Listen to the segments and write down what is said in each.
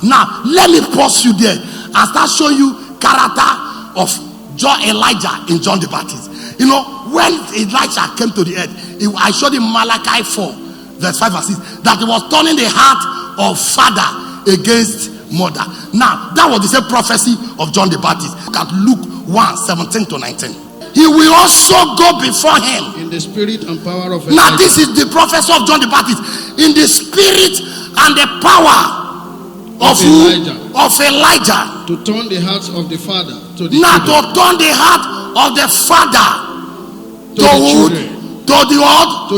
Now, let me pause you there and start showing you character of Elijah in John the Baptist. You know, when Elijah came to the earth, I showed him Malachi 4, verse 5 and 6, that he was turning the heart of father against mother. Now, that was the same prophecy of John the Baptist. Look at Luke 1:17 to 19. He will also go before him in the spirit and power of Elijah. Now, this is the prophecy of John the Baptist. In the spirit and the power of Elijah. Of Elijah. To turn the hearts of the father to the now children. To turn the heart of the father to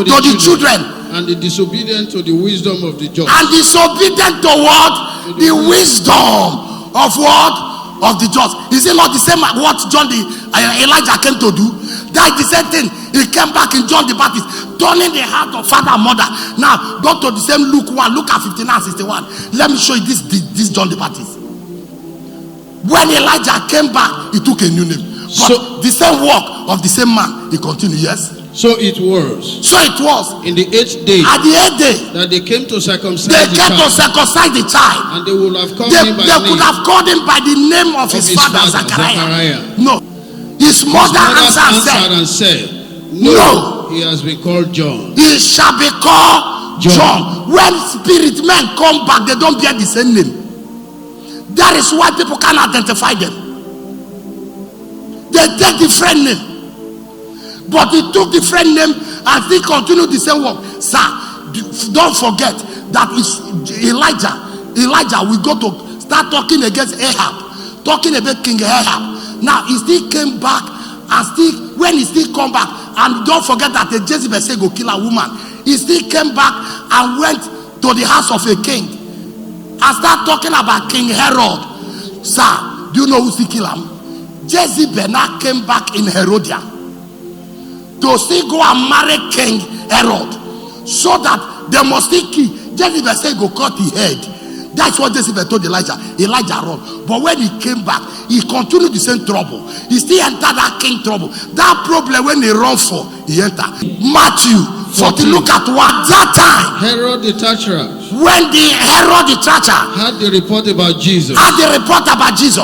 the children. And the disobedient to the wisdom of the just. And disobedient to what? The wisdom of what? Of the just. Is it not the same what Elijah came to do? That's the same thing. He came back in John the Baptist, turning the heart of father and mother. Now, go to the same Luke 1, Luke at 59:61. Let me show you this John the Baptist. When Elijah came back, he took a new name. But the same work of the same man, he continued, yes? So it was. In the 8th day. At the 8th day. That they came to circumcise the child. And they would have called him by name. They could have called him by the name of his father, Zachariah. No. His mother answered and said, No. He has been called John. He shall be called John. When spirit men come back, they don't bear the same name. That is why people can't identify them. They take different name. But he took different name and still continued the same work. Sir, don't forget that it's Elijah will go to start talking against Ahab, talking about King Ahab. Now he still came back and when he still come back, and don't forget that the Jezebel said go kill a woman. He still came back and went to the house of a king and start talking about King Herod. Sir, do you know who still killed him? Jezebel now came back in Herodian to still go and marry King Herod, so that they must still kill. Jezebel said go cut his head. That's what Jezebel told Elijah. Elijah run. But when he came back, he continued the same trouble. He still entered that king trouble. That problem when he run for, he entered. Matthew 14. Look at what that time. Herod the Tetrarch. When the Herod the Tetrarch had the report about Jesus. And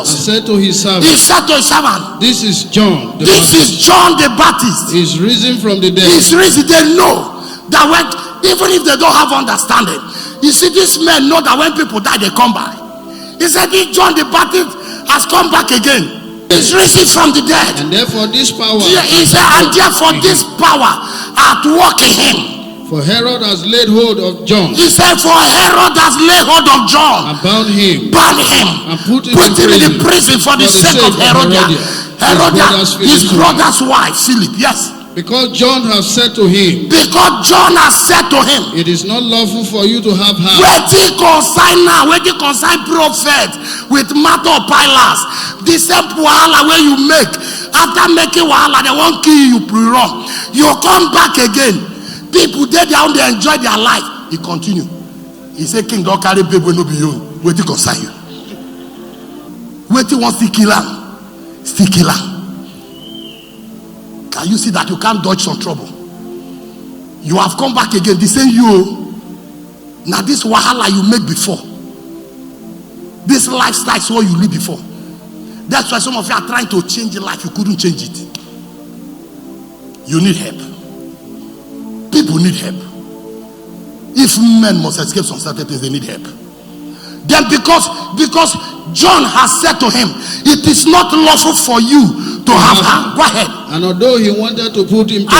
said to his servant. He said to his servant. This is John. This is John the Baptist. He's risen from the dead. He's risen. They know that when, even if they don't have understanding, you see, these men know that when people die, they come back. He said, this John the Baptist has come back again. He's risen from the dead. And therefore this power. He said, and therefore this power at work in him. For Herod has laid hold of John. He said, for Herod has laid hold of John. And bound him. And put him in the prison for the sake of Herodias, his brother's wife, Philip. Yes. Because John has said to him. It is not lawful for you to have her. Where they consign prophet with matter of pilas. The same wahala where you make. After making wahala, they won't kill you pre-run. You come back again. People they down, they enjoy their life. He continue. He said, King, don't carry baby no be you. Where they consign you. Where they want to kill him. Still kill him. Can you see that you can't dodge some trouble? You have come back again. The same you. Now this wahala you make before. This lifestyle is what you live before. That's why some of you are trying to change your life. You couldn't change it. You need help. People need help. If men must escape some certain things, they need help. Then because John has said to him, it is not lawful for you to have her. Go ahead. And although he wanted to put him to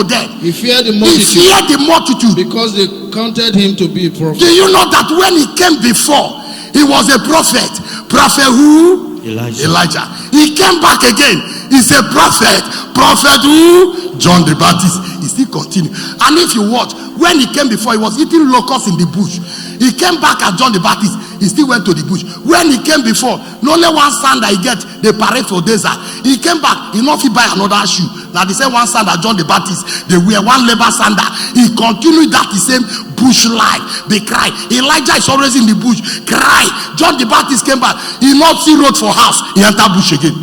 death, he feared the multitude. Because they counted him to be a prophet. Do you know that when he came before, he was a prophet? Prophet who? Elijah. He came back again. He's a prophet. Prophet who? John the Baptist. He still continued. And if you watch, when he came before, he was eating locusts in the bush. He came back as John the Baptist. He still went to the bush. When he came before, not only one sand that he get, they parade for desert. He came back, he not fit buy another shoe. Now they say one sand that John the Baptist, they wear one labor sandal. He continued that the same bush life. They cry. Elijah is always in the bush. Cry. John the Baptist came back. He not see road for house. He entered bush again.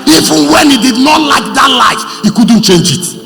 Even when he did not like that life, he couldn't change it.